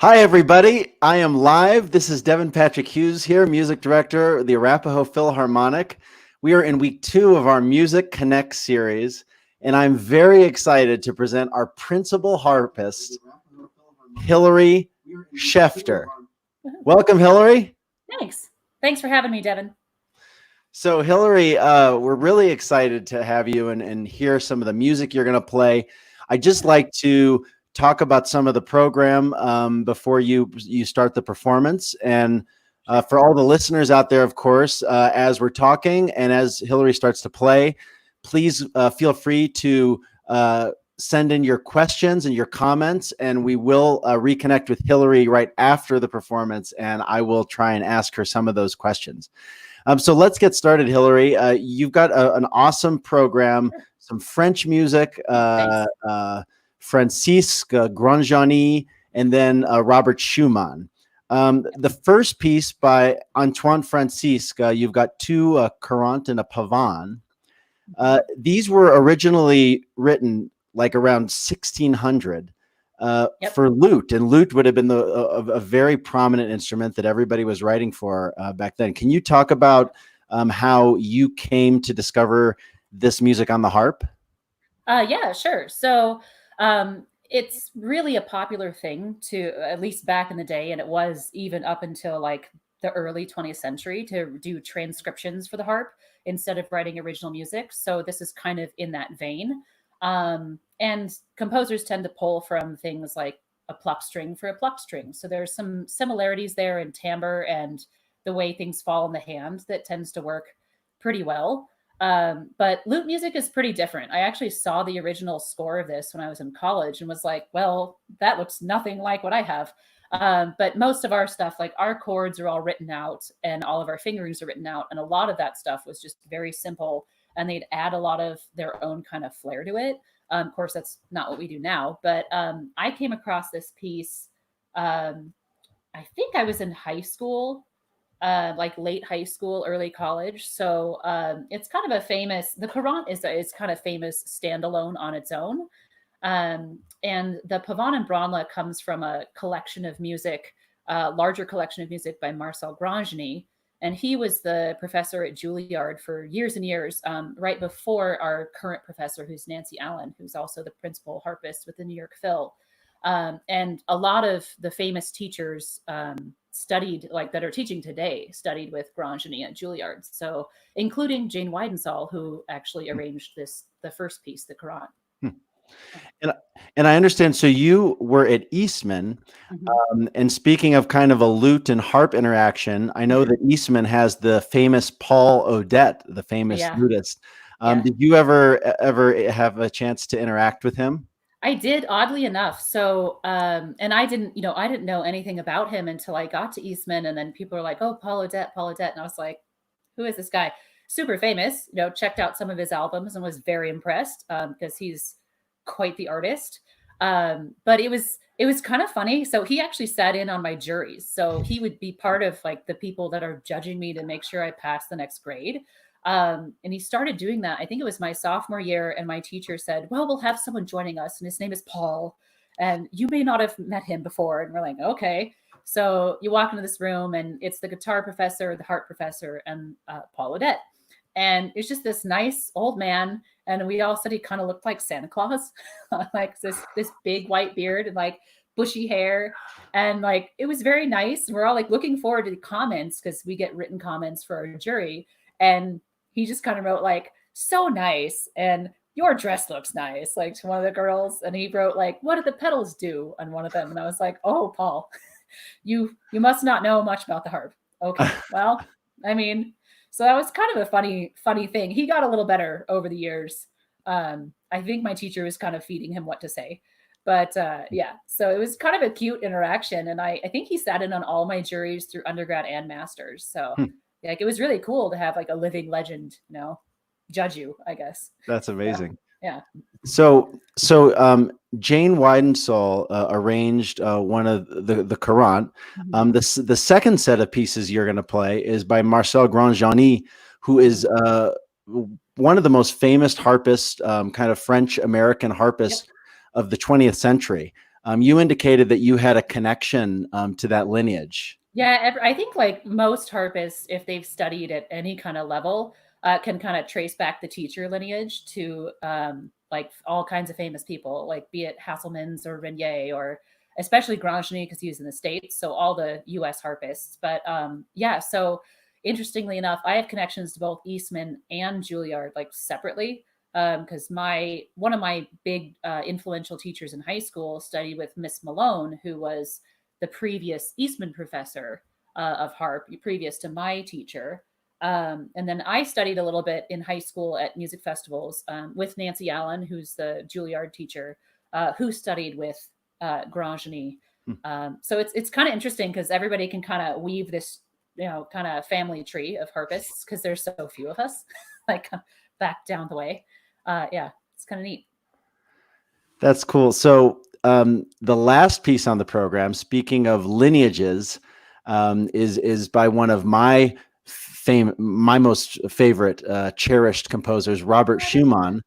Hi, everybody. I am live. This is Devin Patrick Hughes here, music director of the Arapahoe Philharmonic. We are in week 2 of our MusicConnects series, and I'm very excited to present our principal harpist, Hillary Schefter. Welcome, Hillary. Thanks for having me, Devin. So, Hillary, we're really excited to have you and hear some of the music you're going to play. I'd just like to talk about some of the program before you start the performance. And for all the listeners out there, of course, as we're talking and as Hillary starts to play, please feel free to send in your questions and your comments, and we will reconnect with Hillary right after the performance, and I will try and ask her some of those questions. So let's get started, Hillary. You've got an awesome program, some French music, Francisque Grandjani, and then Robert Schumann. The first piece by Antoine Francisque, you've got two courant and a pavane. These were originally written like around 1600 for lute, and lute would have been a very prominent instrument that everybody was writing for back then. Can you talk about how you came to discover this music on the harp? Yeah, sure. So it's really a popular thing to, at least back in the day, and it was even up until like the early 20th century, to do transcriptions for the harp instead of writing original music. So this is kind of in that vein. And composers tend to pull from things like a pluck string for a pluck string. So there's some similarities there in timbre and the way things fall in the hand that tends to work pretty well. But lute music is pretty different. I actually saw the original score of this when I was in college and was like, well, that looks nothing like what I have. But most of our stuff, like our chords are all written out and all of our fingerings are written out. And a lot of that stuff was just very simple, and they'd add a lot of their own kind of flair to it. Of course, that's not what we do now, but I came across this piece. I think I was in high school, like late high school, early college. So it's kind of a famous, the courant is kind of famous standalone on its own. And the Pavane and Branle comes from a collection of music, larger collection of music by Marcel Grandjani. And he was the professor at Juilliard for years and years, right before our current professor, who's Nancy Allen, who's also the principal harpist with the New York Phil. And a lot of the famous teachers studied, like that are teaching today, studied with Grandjani at Juilliard. So including Jane Weidensall, who actually arranged the first piece, the courant. And I understand, so you were at Eastman, and speaking of kind of a lute and harp interaction, I know that Eastman has the famous Paul Odette, the famous lutist. Did you ever have a chance to interact with him? I did, oddly enough. So, and I didn't know anything about him until I got to Eastman, and then people were like, "Oh, Paul Odette," and I was like, "Who is this guy?" Super famous. Checked out some of his albums and was very impressed because he's quite the artist. But it was kind of funny. So he actually sat in on my juries. So he would be part of like the people that are judging me to make sure I pass the next grade. And he started doing that. I think it was my sophomore year, and my teacher said, "Well, we'll have someone joining us, and his name is Paul, and you may not have met him before." And we're like, "Okay." So you walk into this room, and it's the guitar professor, the harp professor, and Paul Odette. And it's just this nice old man. And we all said he kind of looked like Santa Claus, like this big white beard and like bushy hair. And like, it was very nice. And we're all like looking forward to the comments because we get written comments for our jury. And he just kind of wrote like, "So nice. And your dress looks nice," like to one of the girls. And he wrote like, "What did the pedals do?" on one of them. And I was like, "Oh, Paul, you must not know much about the harp." Okay. Well, I mean, so that was kind of a funny thing. He got a little better over the years. I think my teacher was kind of feeding him what to say. But yeah, so it was kind of a cute interaction. And I think he sat in on all my juries through undergrad and masters. So like, it was really cool to have like a living legend, judge you, I guess. That's amazing. Yeah. So Jane Weidensall arranged one of the courant. The second set of pieces you're going to play is by Marcel Grandjani, who is one of the most famous harpists, kind of French American harpists of the 20th century. You indicated that you had a connection to that lineage. Yeah, I think like most harpists, if they've studied at any kind of level, can kind of trace back the teacher lineage to like all kinds of famous people, like be it Hasselmans or Renier or especially Grangeny because he was in the States, so all the U.S. harpists. But yeah, so interestingly enough, I have connections to both Eastman and Juilliard like separately because my one of my big influential teachers in high school studied with Miss Malone, who was the previous Eastman professor of harp, previous to my teacher. And then I studied a little bit in high school at music festivals with Nancy Allen, who's the Juilliard teacher, who studied with Grangeny. So it's kind of interesting because everybody can kind of weave this, kind of family tree of harpists because there's so few of us, like back down the way. Yeah, it's kind of neat. That's cool. So the last piece on the program, speaking of lineages, is by one of my most favorite cherished composers, Robert Schumann.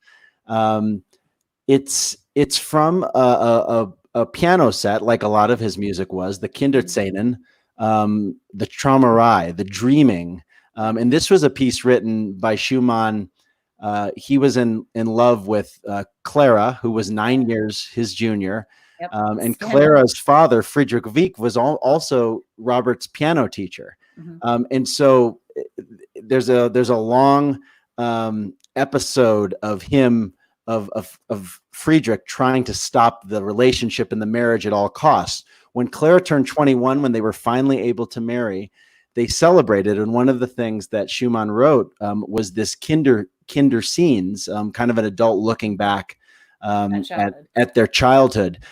Um, it's from a piano set, like a lot of his music was, the Kinderszenen, the Traumerei, the Dreaming, and this was a piece written by Schumann. He was in love with Clara, who was 9 years his junior, Yep. and Scandal. Clara's father, Friedrich Wieck, was also Robert's piano teacher. And so there's a long episode of him of Friedrich trying to stop the relationship and the marriage at all costs. When Clara turned 21, when they were finally able to marry, they celebrated, and one of the things that Schumann wrote was this kinder scenes, kind of an adult looking back at their childhood.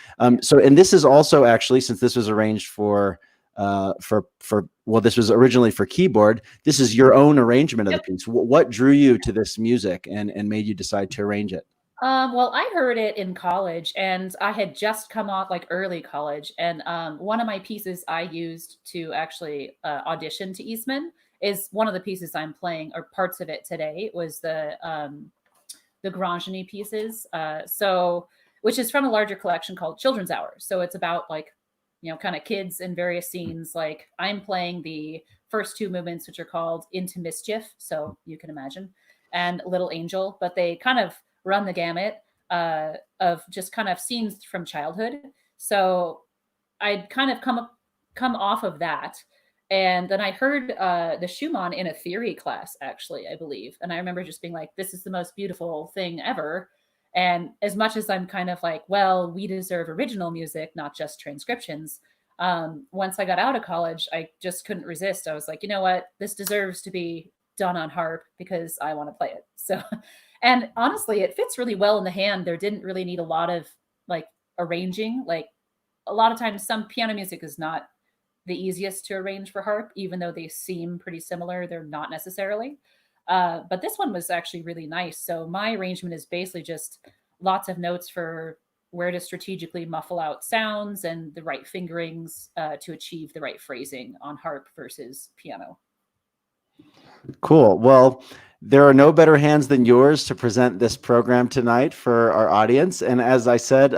So, and this is also actually, since this was arranged for well, this was originally for keyboard. This is your own arrangement of the piece. What drew you to this music and made you decide to arrange it? Well, I heard it in college, and I had just come off like early college, and one of my pieces I used to actually audition to Eastman is one of the pieces I'm playing, or parts of it today. Was the Grangeny pieces, so which is from a larger collection called Children's Hour. So it's about like kind of kids in various scenes. Like I'm playing the first two movements, which are called Into Mischief, so you can imagine, and Little Angel, but they kind of run the gamut of just kind of scenes from childhood. So I'd kind of come off of that. And then I heard the Schumann in a theory class, actually, I believe. And I remember just being like, this is the most beautiful thing ever. And as much as I'm kind of like, well, we deserve original music, not just transcriptions. Once I got out of college, I just couldn't resist. I was like, you know what? This deserves to be done on harp because I want to play it. So, and honestly, it fits really well in the hand. There didn't really need a lot of like arranging. Like a lot of times, some piano music is not the easiest to arrange for harp, even though they seem pretty similar. They're not necessarily. But this one was actually really nice. So my arrangement is basically just lots of notes for where to strategically muffle out sounds and the right fingerings to achieve the right phrasing on harp versus piano. Cool. Well, there are no better hands than yours to present this program tonight for our audience. And as I said,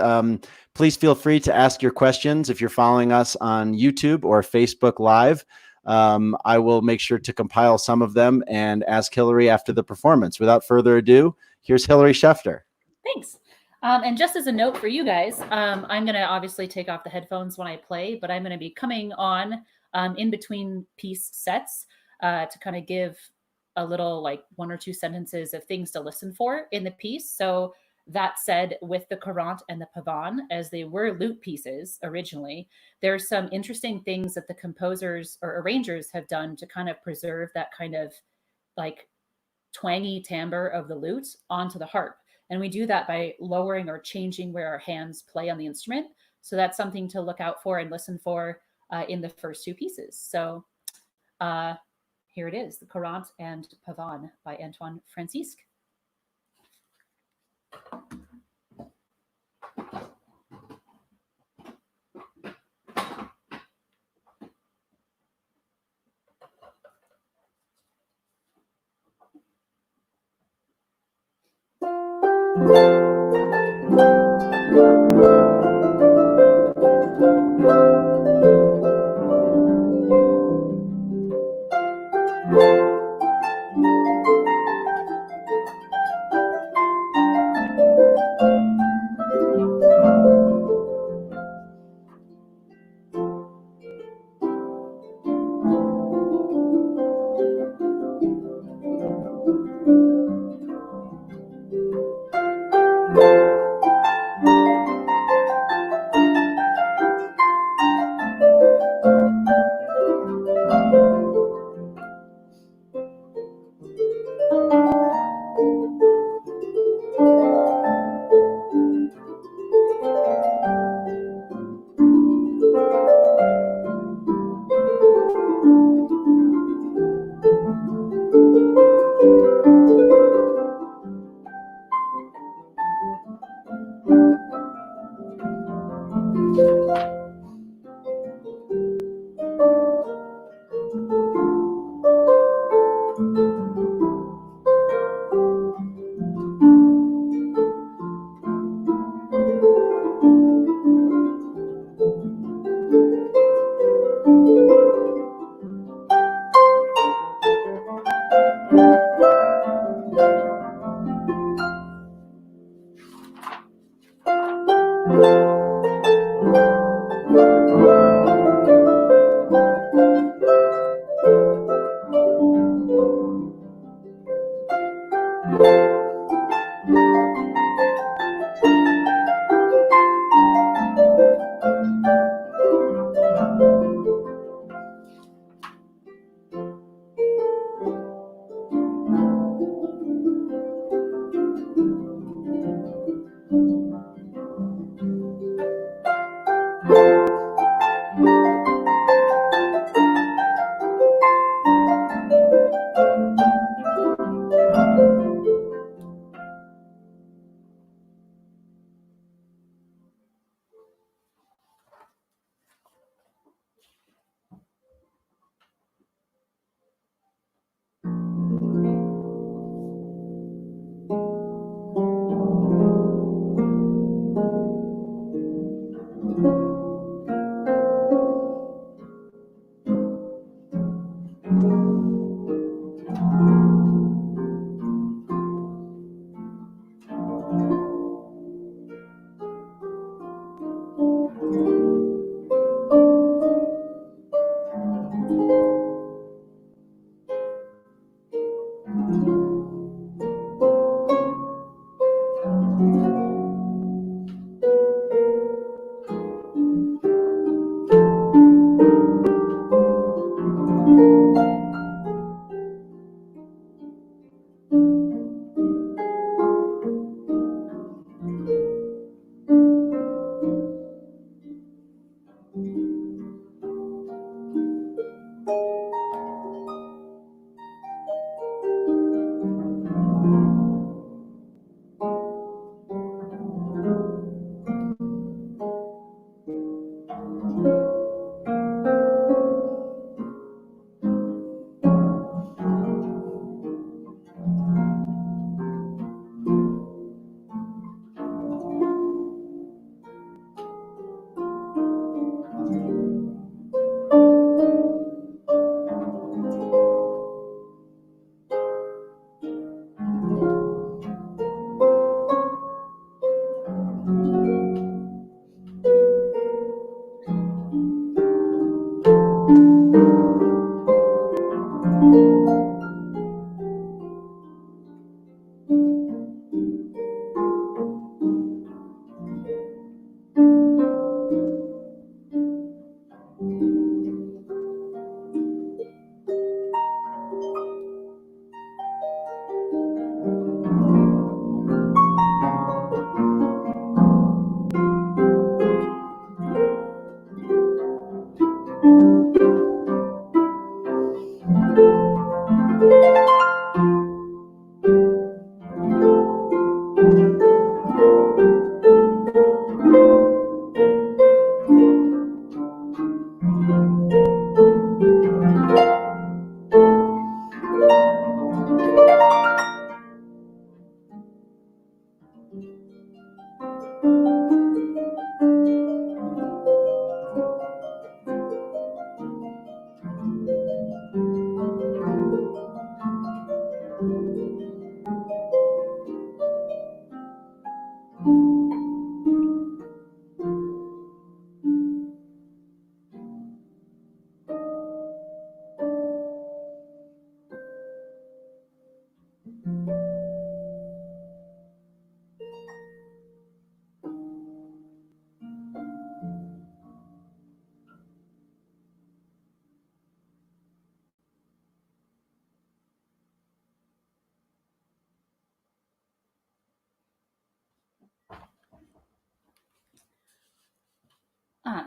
please feel free to ask your questions if you're following us on YouTube or Facebook Live. I will make sure to compile some of them and ask Hillary after the performance. Without further ado, here's Hillary Schefter. Thanks. And just as a note for you guys, I'm going to obviously take off the headphones when I play, but I'm going to be coming on in between piece sets to kind of give a little like one or two sentences of things to listen for in the piece. So that said, with the Courante and the Pavane, as they were lute pieces originally, there's some interesting things that the composers or arrangers have done to kind of preserve that kind of like twangy timbre of the lute onto the harp. And we do that by lowering or changing where our hands play on the instrument. So that's something to look out for and listen for in the first two pieces. So here it is, the Courante and Pavane by Antoine Francisque.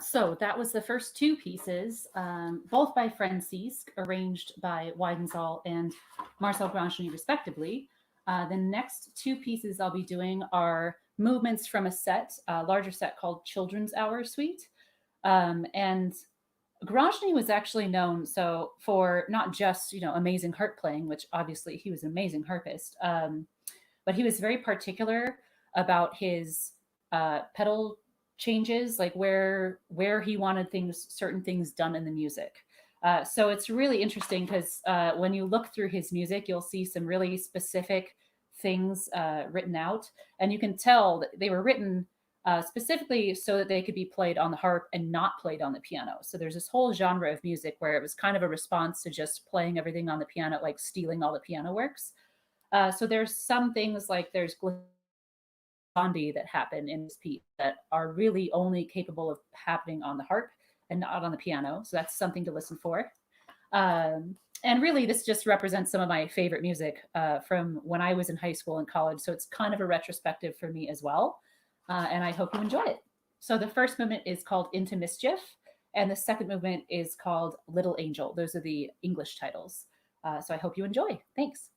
So that was the first two pieces, both by Francisque, arranged by Weidensaul and Marcel Grancheny, respectively. The next two pieces I'll be doing are movements from a set, a larger set called Children's Hour Suite. And Grancheny was actually known for not just amazing harp playing, which obviously he was an amazing harpist, but he was very particular about his pedal changes, like where he wanted certain things done in the music. So it's really interesting because when you look through his music, you'll see some really specific things written out, and you can tell that they were written specifically so that they could be played on the harp and not played on the piano. So there's this whole genre of music where it was kind of a response to just playing everything on the piano, like stealing all the piano works. So there's some things like there's glissandi that happen in this piece that are really only capable of happening on the harp and not on the piano. So that's something to listen for. And really, this just represents some of my favorite music from when I was in high school and college. So it's kind of a retrospective for me as well. And I hope you enjoy it. So the first movement is called Into Mischief, and the second movement is called Little Angel. Those are the English titles. So I hope you enjoy. Thanks.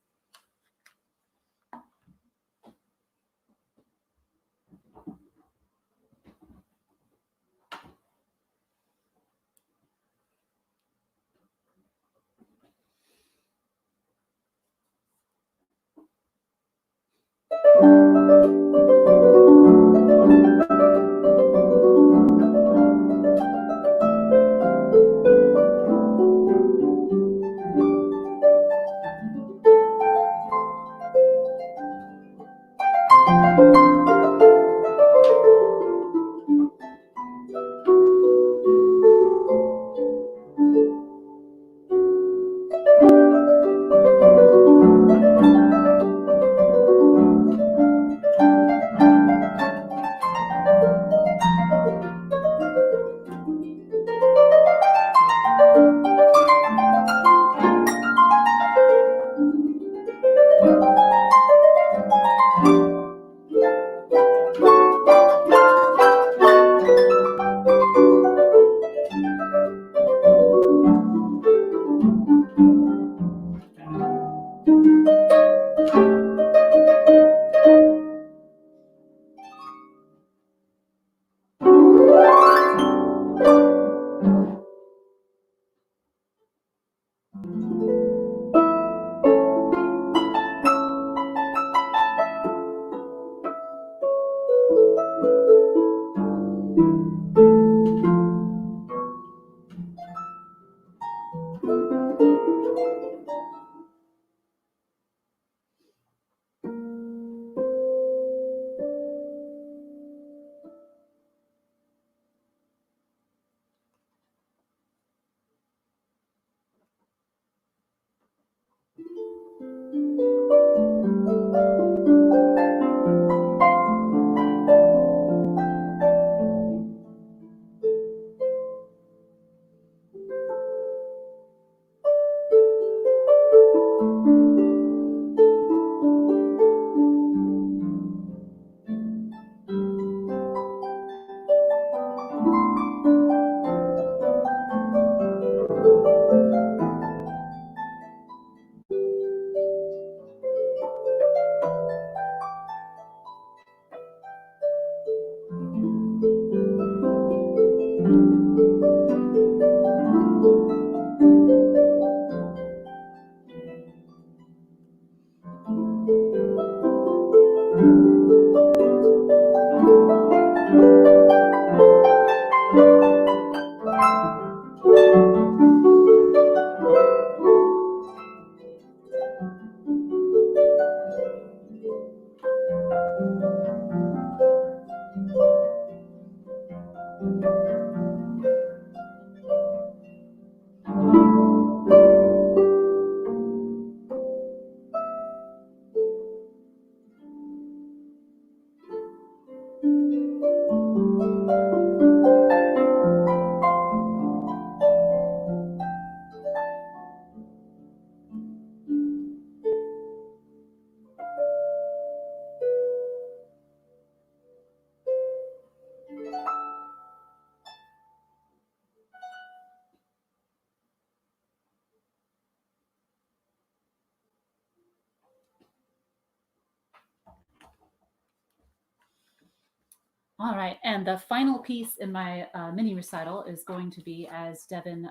All right, and the final piece in my mini recital is going to be, as Devin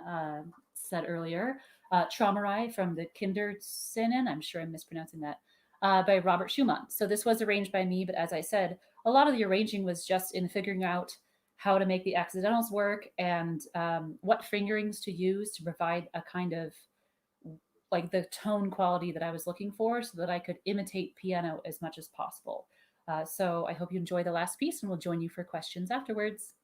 said earlier, Traumerei from the Kindersinnen. I'm sure I'm mispronouncing that, by Robert Schumann. So this was arranged by me, but as I said, a lot of the arranging was just in figuring out how to make the accidentals work and what fingerings to use to provide a kind of like the tone quality that I was looking for so that I could imitate piano as much as possible. So I hope you enjoy the last piece, and we'll join you for questions afterwards.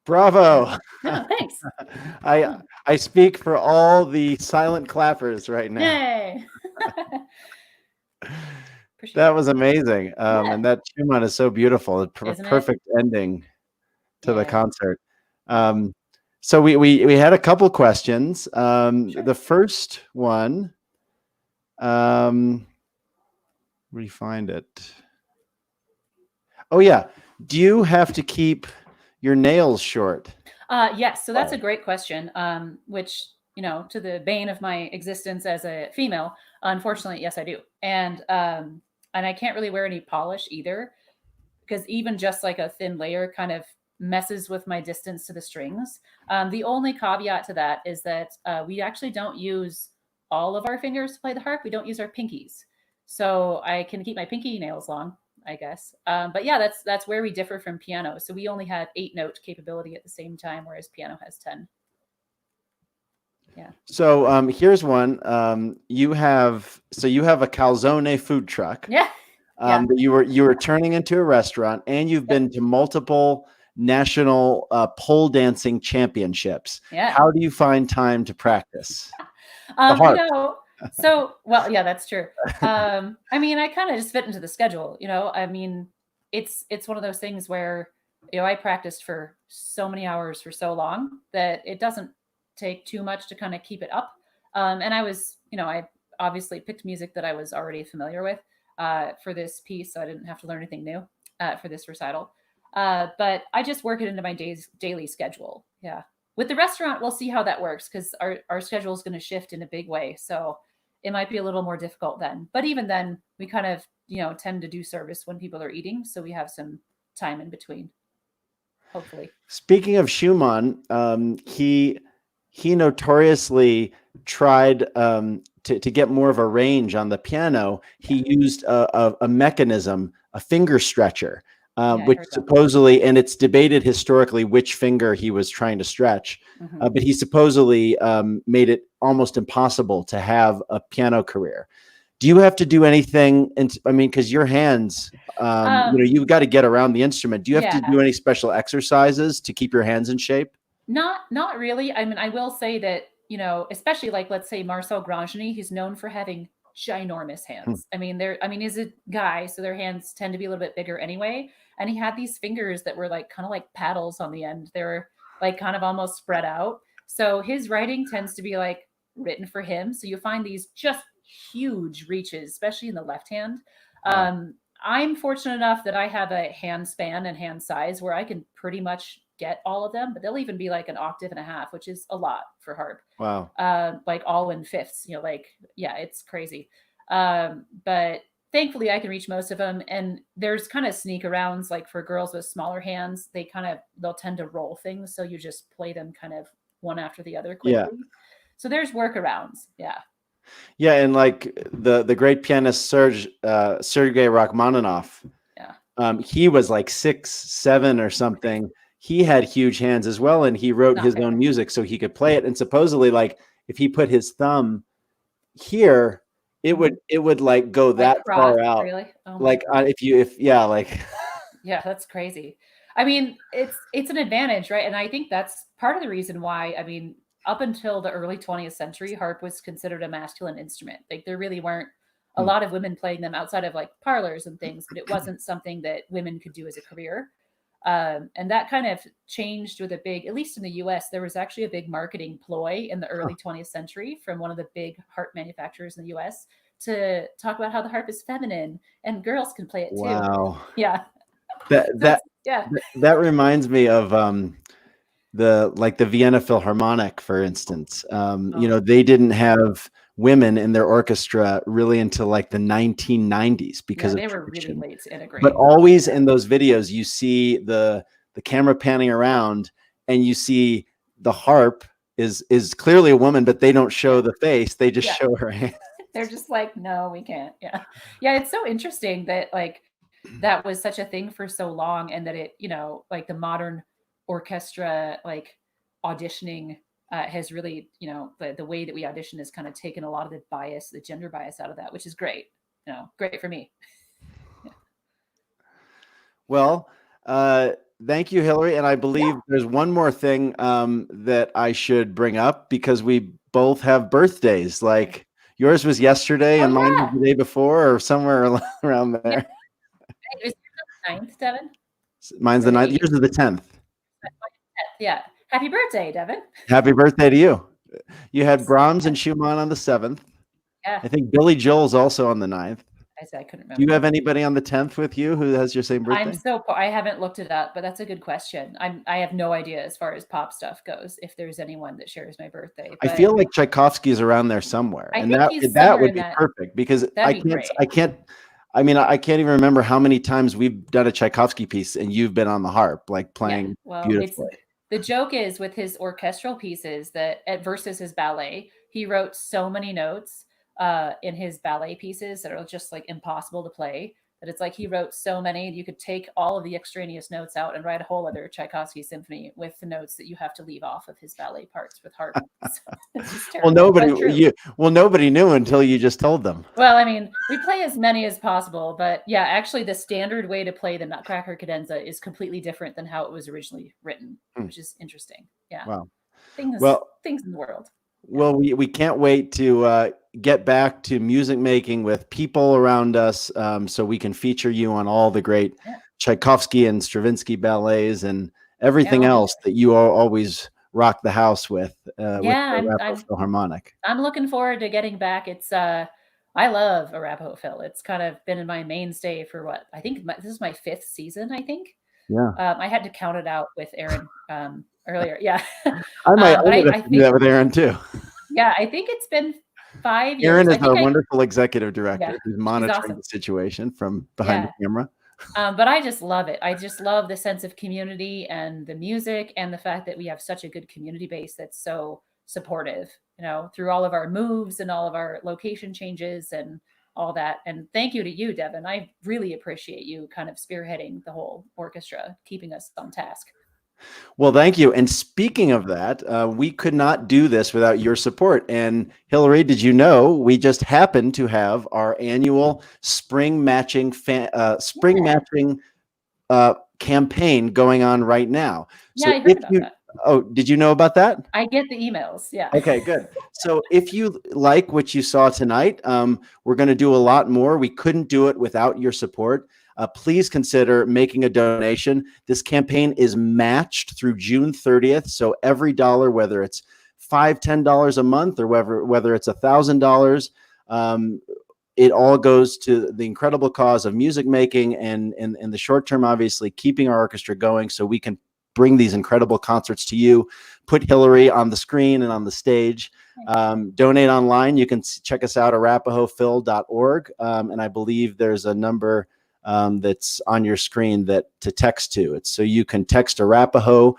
Bravo. No, thanks. I speak for all the silent clappers right now. Yay. That was amazing. Yeah. And that Schumann is so beautiful. A Isn't it? perfect ending to the Yeah. concert. So we had a couple questions. Sure. The first one, where do you find it? Oh yeah. Do you have to keep your nails short? Yes, so that's a great question, which, to the bane of my existence as a female, unfortunately, yes, I do. And I can't really wear any polish either, because even just like a thin layer kind of messes with my distance to the strings. The only caveat to that is that we actually don't use all of our fingers to play the harp. We don't use our pinkies. So I can keep my pinky nails long, I guess. But yeah, that's where we differ from piano. So we only have 8-note capability at the same time, whereas piano has 10. Yeah. So here's one. You have a calzone food truck. Yeah. Yeah. That you were turning into a restaurant, and you've been to multiple national pole dancing championships. Yeah. How do you find time to practice? Well, yeah, that's true. I mean, I kind of just fit into the schedule, I mean, it's one of those things where, I practiced for so many hours for so long that it doesn't take too much to kind of keep it up. And I obviously picked music that I was already familiar with for this piece, so I didn't have to learn anything new for this recital. But I just work it into my daily schedule. Yeah. With the restaurant, we'll see how that works, because our schedule is going to shift in a big way. So it might be a little more difficult then. But even then, we kind of, tend to do service when people are eating. So we have some time in between, hopefully. Speaking of Schumann, he notoriously tried to get more of a range on the piano. He used a mechanism, a finger stretcher. Yeah, I which heard that one. supposedly, and it's debated historically which finger he was trying to stretch, Hmm. but he supposedly made it almost impossible to have a piano career. Do you have to do anything? And I mean, because your hands, Um, you've got to get around the instrument. Do you have to yeah, do any special exercises to keep your hands in shape? not really. I mean, I will say that, especially like let's say Marcel Grangeny, he's known for having ginormous Hmm. hands. I mean, he's a guy, so their hands tend to be a little bit bigger anyway. And he had these fingers that were like kind of like paddles on the end. They were like kind of almost spread out. So his writing tends to be like written for him. So you find these just huge reaches, especially in the left hand. Wow. I'm fortunate enough that I have a hand span and hand size where I can pretty much get all of them, but they'll even be like an octave and a half, which is a lot for harp. Wow. Like all in fifths, like, yeah, it's crazy. But thankfully I can reach most of them. And there's kind of sneak arounds, like for girls with smaller hands, they'll tend to roll things. So you just play them kind of one after the other Yeah. quickly. So there's workarounds. Yeah. Yeah. And like the great pianist Sergei Rachmaninoff, Yeah. he was like 6'7" or something. He had huge hands as well, and he wrote Not his fair. own music so he could play it. And supposedly, like if he put his thumb here, Mhm. it would like go Like that cross, far out. really? Oh my Like God. if yeah, like Yeah, that's crazy. I mean, it's an advantage, right? And I think that's part of the reason why, I mean, up until the early 20th century, harp was considered a masculine instrument. Like there really weren't a Hmm. lot of women playing them outside of like parlors and things, but it wasn't something that women could do as a career. And that kind of changed with a big, at least in the US, there was actually a big marketing ploy in the Huh. early 20th century from one of the big harp manufacturers in the US to talk about how the harp is feminine and girls can play it too. Wow. Yeah. That So that it's yeah. that reminds me of the Vienna Philharmonic, for instance. Oh, They didn't yeah. have women in their orchestra really until like the 1990s Yeah, because of they were really tradition. late to But integrate. always Yeah. in those videos, you see the camera panning around, and you see the harp is clearly a woman, but they don't show Yeah. the face; they just Yeah. show her hand. They're just like, "No, we can't." Yeah. Yeah, it's so interesting that, like, that was such a thing for so long and that it, like, the modern orchestra, like, auditioning, has really, the way that we audition has kinda taken a lot of the bias, the gender bias out of that, which is great, great for me. Yeah. Well, uh, thank you, Hillary. And I believe Yeah. there's one more thing that I should bring up because we both have birthdays. Okay. Like yours was yesterday Oh, and mine was yeah. the day before, or somewhere around Yeah. there. It was the 9th, Devin, Mine's or the the ninth. 8th? Yours is the 10th. Yeah. Happy birthday, Devin. Happy birthday to you. You had Thanks. Brahms Yeah. and Schumann on the 7th. Yeah. I think Billy Joel's also on the 9th. I couldn't Do you remember. have anybody on the 10th with you who has your same birthday? I haven't looked it up, but that's a good question. I have no idea as far as pop stuff goes if there's anyone that shares my birthday, I but feel like Tchaikovsky is around there somewhere, I and think that he's that somewhere would in be that. perfect because That'd be great. I mean, I can't even remember how many times we've done a Tchaikovsky piece and you've been on the harp, like Yeah. playing Well, it's beautifully. the joke is with his orchestral pieces that at versus his ballet, he wrote so many notes in his ballet pieces that are just like impossible to play. That it's like he wrote so many you could take all of the extraneous notes out and write a whole other Tchaikovsky symphony with the notes that you have to leave off of his ballet parts with harp. So it's just terrible, but true. Nobody knew until you just told them. Well, I mean, we play as many as possible, but yeah, actually, the standard way to play the Nutcracker cadenza is completely different than how it was originally written, Hmm, which is interesting. Yeah, wow. things Well, things in the world. Yeah, we can't wait to get back to music making with people around us, so we can feature you on all the great yeah, Tchaikovsky and Stravinsky ballets and yeah. everything I'll be else that you always rock the house with yeah. the I'm Arapahoe I'm Philharmonic. I'm looking forward to getting back. I love Arapahoe Phil. It's kind of been in my mainstay for what I think this is my fifth season. I think Yeah, I had to count it out with Aaron earlier. Yeah, I'm but gonna have I to do think that with Aaron too. yeah, I think it's been 5 years. Aaron I is think our I wonderful executive yeah, director who's she's monitoring awesome. the situation from behind the Yeah. camera. But I just love it. I just love the sense of community and the music and the fact that we have such a good community base that's so supportive, through all of our moves and all of our location changes. And all that. And thank you to you, Devin. I really appreciate you kind of spearheading the whole orchestra, keeping us on task. Well, thank you. And speaking of that, we could not do this without your support. And Hillary, did you know we just happened to have our annual spring matching campaign going on right now? Yeah, So I heard about that. oh, did you know about that? I get the emails. Yeah. Okay, good. So if you like what you saw tonight, we're going to do a lot more. We couldn't do it without your support. Please consider making a donation. This campaign is matched through June 30th. So every dollar, whether it's $5, $10 a month, or whether it's $1,000, it all goes to the incredible cause of music making, and in the short term, obviously keeping our orchestra going so we can bring these incredible concerts to you, put Hillary on the screen and on the stage. Donate online. You can check us out, arapahoephil.org. And I believe there's a number that's on your screen to text to. It's so you can text Arapahoe